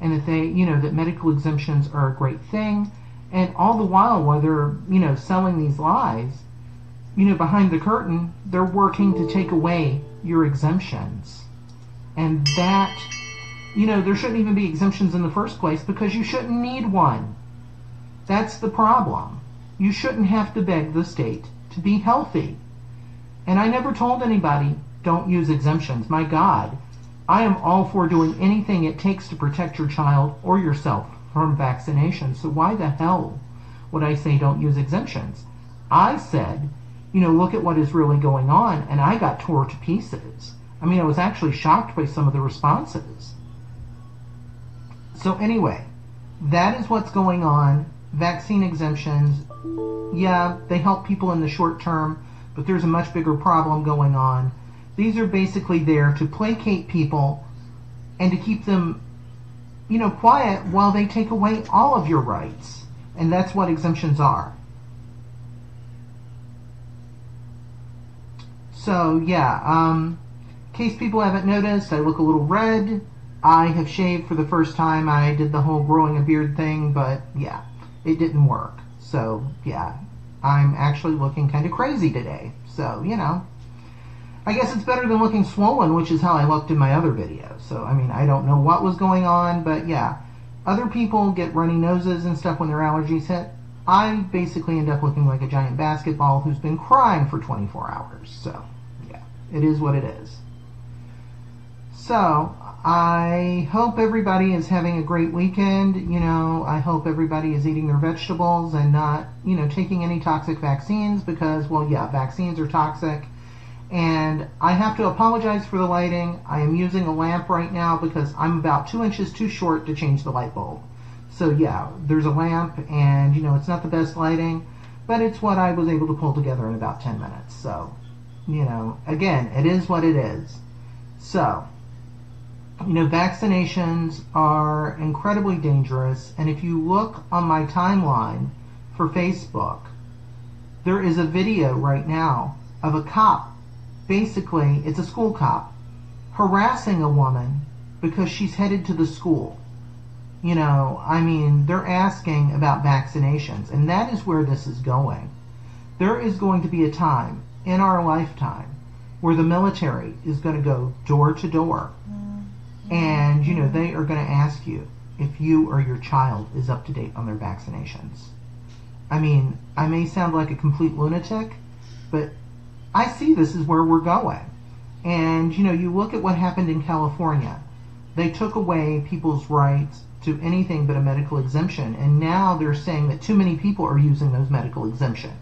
and that they, that medical exemptions are a great thing. And all the while they're, selling these lies, behind the curtain, they're working to take away your exemptions. And that, there shouldn't even be exemptions in the first place because you shouldn't need one. That's the problem. You shouldn't have to beg the state to be healthy. And I never told anybody, don't use exemptions. My God, I am all for doing anything it takes to protect your child or yourself from vaccination. So why the hell would I say don't use exemptions? I said, look at what is really going on, and I got tore to pieces. I mean, I was actually shocked by some of the responses. So anyway, that is what's going on. Vaccine exemptions, yeah, they help people in the short term, but there's a much bigger problem going on. These are basically there to placate people and to keep them, quiet while they take away all of your rights. And that's what exemptions are. So, yeah, in case people haven't noticed, I look a little red. I have shaved for the first time. I did the whole growing a beard thing, but yeah, it didn't work. So, yeah, I'm actually looking kind of crazy today. So, I guess it's better than looking swollen, which is how I looked in my other video. So, I mean, I don't know what was going on, but yeah. Other people get runny noses and stuff when their allergies hit. I basically end up looking like a giant basketball who's been crying for 24 hours. So, yeah, it is what it is. So, I hope everybody is having a great weekend. I hope everybody is eating their vegetables and not, taking any toxic vaccines because, well, yeah, vaccines are toxic. And I have to apologize for the lighting. I am using a lamp right now because I'm about 2 inches too short to change the light bulb. So yeah, there's a lamp and, it's not the best lighting, but it's what I was able to pull together in about 10 minutes. So, again, it is what it is. So, vaccinations are incredibly dangerous. And if you look on my timeline for Facebook, there is a video right now of a cop. Basically, it's a school cop harassing a woman because she's headed to the school. They're asking about vaccinations, and that is where this is going. There is going to be a time in our lifetime where the military is going to go door to door, and, they are going to ask you if you or your child is up to date on their vaccinations. I may sound like a complete lunatic, but I see this is where we're going. And, you look at what happened in California. They took away people's rights to anything but a medical exemption, and now they're saying that too many people are using those medical exemptions.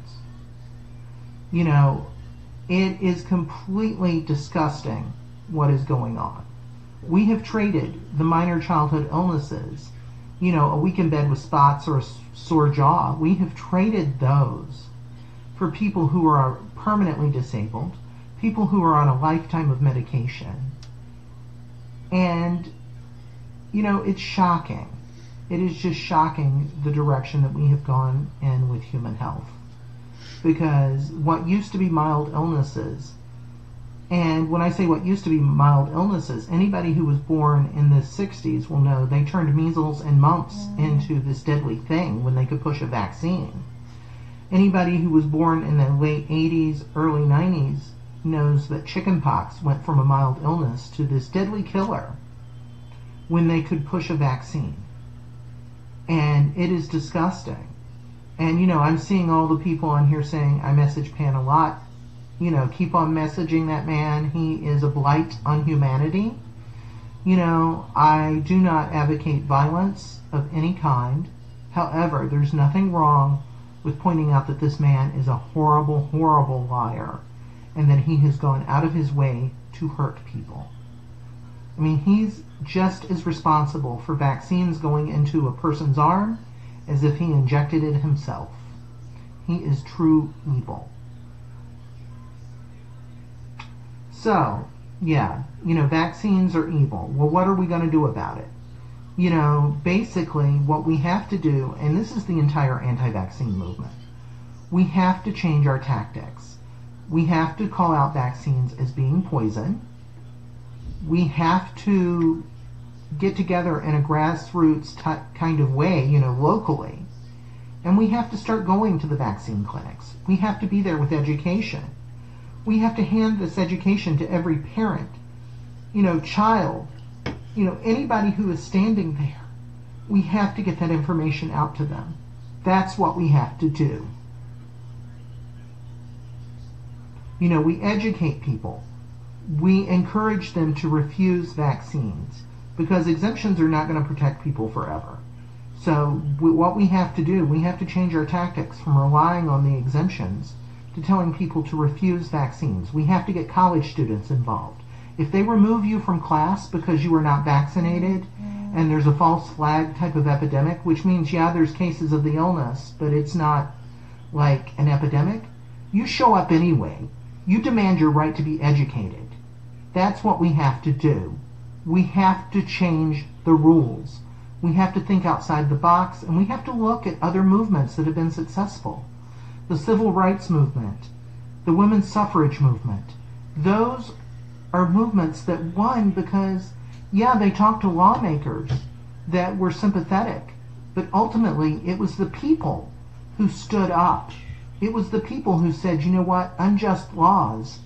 It is completely disgusting what is going on. We have traded the minor childhood illnesses, a week in bed with spots or a sore jaw, we have traded those for people who are permanently disabled, people who are on a lifetime of medication. And, it's shocking. It is just shocking the direction that we have gone in with human health. Because what used to be mild illnesses, and when I say what used to be mild illnesses, anybody who was born in the 60s will know they turned measles and mumps into this deadly thing when they could push a vaccine. Anybody who was born in the late 80s, early 90s knows that chickenpox went from a mild illness to this deadly killer when they could push a vaccine. And it is disgusting. And, I'm seeing all the people on here saying, I message Pan a lot. Keep on messaging that man. He is a blight on humanity. I do not advocate violence of any kind. However, there's nothing wrong with pointing out that this man is a horrible, horrible liar, and that he has gone out of his way to hurt people. He's just as responsible for vaccines going into a person's arm as if he injected it himself. He is true evil. So, yeah, vaccines are evil. Well, what are we going to do about it? Basically what we have to do, and this is the entire anti-vaccine movement, we have to change our tactics. We have to call out vaccines as being poison. We have to get together in a grassroots kind of way, locally. And we have to start going to the vaccine clinics. We have to be there with education. We have to hand this education to every parent, child, anybody who is standing there. We have to get that information out to them. That's what we have to do. We educate people. We encourage them to refuse vaccines because exemptions are not going to protect people forever. So what we have to do, we have to change our tactics from relying on the exemptions to telling people to refuse vaccines. We have to get college students involved. If they remove you from class because you are not vaccinated and there's a false flag type of epidemic, which means, there's cases of the illness, but it's not like an epidemic, you show up anyway. You demand your right to be educated. That's what we have to do. We have to change the rules. We have to think outside the box, and we have to look at other movements that have been successful. The civil rights movement, the women's suffrage movement. Those are movements that won because, they talked to lawmakers that were sympathetic, but ultimately it was the people who stood up. It was the people who said, unjust laws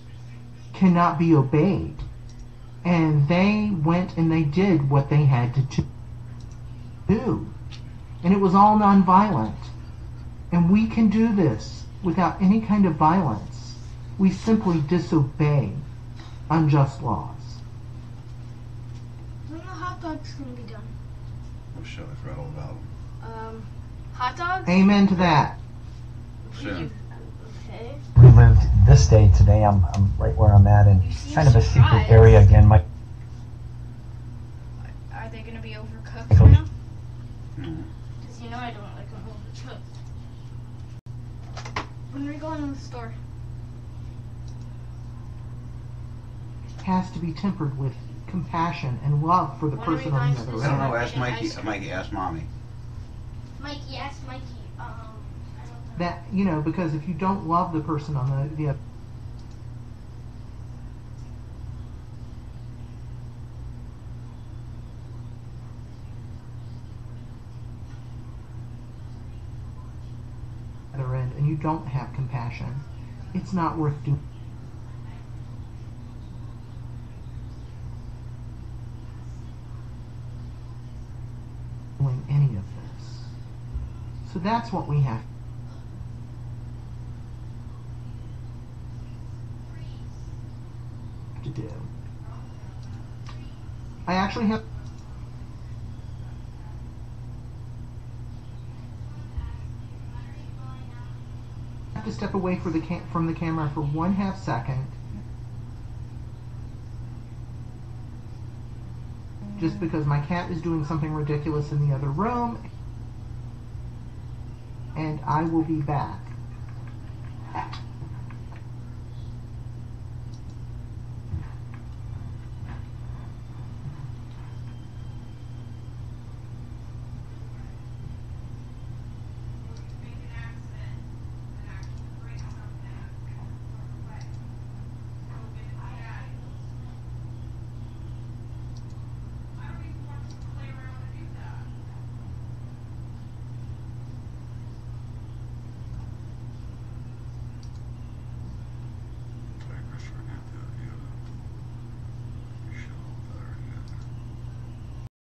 cannot be obeyed. And they went and they did what they had to do. And it was all nonviolent. And we can do this without any kind of violence. We simply disobey unjust laws. When the hot dogs can be done? Oh shit, I forgot all about them. Hot dogs? Amen to that. Soon. Okay. Relived this day today. I'm right where I'm at in kind of a secret area again. Are they going to be overcooked Michael. now? Mm. Because I don't like them overcooked. When are we going to the store? Has to be tempered with compassion and love for the When are we person on the going to other the I don't end. know, ask Get Mikey. ice cream. Mikey, ask Mommy. Mikey, ask Mikey. I don't know. That, because if you don't love the person on the other end and you don't have compassion, it's not worth doing any of this. So that's what we have to do. I actually have to step away from the camera for 1/2 second, just because my cat is doing something ridiculous in the other room, and I will be back.